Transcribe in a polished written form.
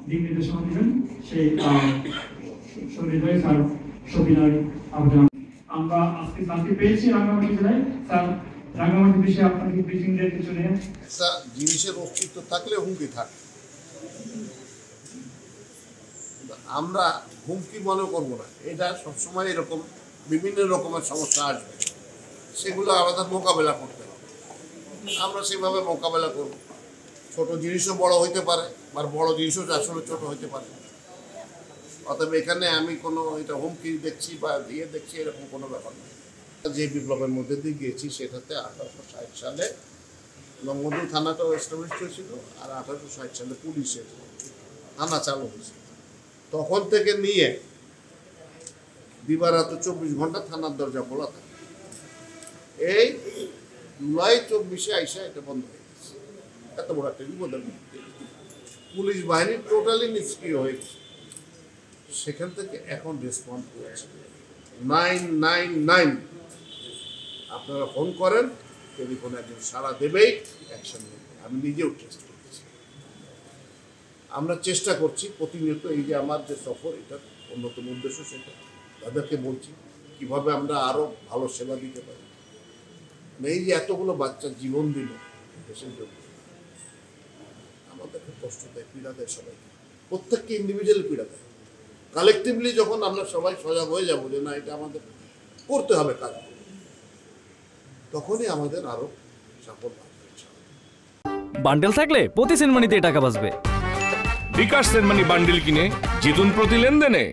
দিক নির্দেশনা দিবেন সেই সহৃদয় স্যার সবিনয় আবেদন। আমরা আজকে শান্তি পেয়েছি রাঙ্গামাটি জেলায়। স্যার রাঙ্গামাটি বিষয়ে আপনাকে ব্রিফিং দেওয়ার কিছু নেই। একটা জিনিসের অস্তিত্ব থাকলে হুমকি থাকে, আমরা হুমকি মনে করবো না। এটা সবসময় এরকম বিভিন্ন রকমের সমস্যা আসবে, সেগুলো আমাদের মোকাবেলা করতে হবে। আমরা সেভাবে মোকাবেলা করব। ছোট জিনিসও বড় হইতে পারে, বা বড় জিনিসও আসলে ছোট হইতে পারে। অতএব এখানে আমি কোনো এটা হুমকি দেখছি বা দেখছি এরকম কোনো ব্যাপার নেই। যে বিপ্লবের মধ্যে দিয়ে গিয়েছি সেটাতে 1860 সালে লংগদু থানাটাও এস্টাবলিশ হয়েছিল, আর 1860 সালে পুলিশের থানা চালু হয়েছিল। তখন থেকে নিয়ে দিবারাত 24 ঘন্টা থানার দরজা খোলা থাকে। এই জুলাই 24-এ আইসা এটা বন্ধ হয়ে গেছে। এত বড় একটা বিপদের মধ্যে পুলিশ বাহিনী টোটালি নিষ্ক্রিয় হয়ে গেছে। সেখান থেকে এখন রেসপন্ড করেছে 999। আপনারা ফোন করেন, টেলিফোনে একজন সারা দেবেই, অ্যাকশন নেবে। আমি নিজেও চেষ্টা করছি, আমরা চেষ্টা করছি প্রতিনিয়ত। এই যে আমার যে সফর, এটার অন্যতম উদ্দেশ্য সেটা তাদেরকে বলছি কিভাবে আমরা আরও ভালো সেবা দিতে পারি। এই যে এতগুলো বাচ্চা জীবন দিল দেশের জন্য, আমাদের খুব কষ্ট দেয়, পীড়া দেয় সবাইকে, প্রত্যেককে ইন্ডিভিজুয়ালি পীড়া দেয়। কালেকটিভলি যখন আমরা সবাই সজাগ হয়ে যাবো যে না এটা আমাদের করতে হবে কাজ, তখনই আমাদের আরো সাফল্য আসবে। বান্ডেল থাকলে প্রতি সেনমানিতে টাকা বাঁচবে। বিকাশ সেনমানি বান্ডেল কিনে জিতুন প্রতি লেনদেনে।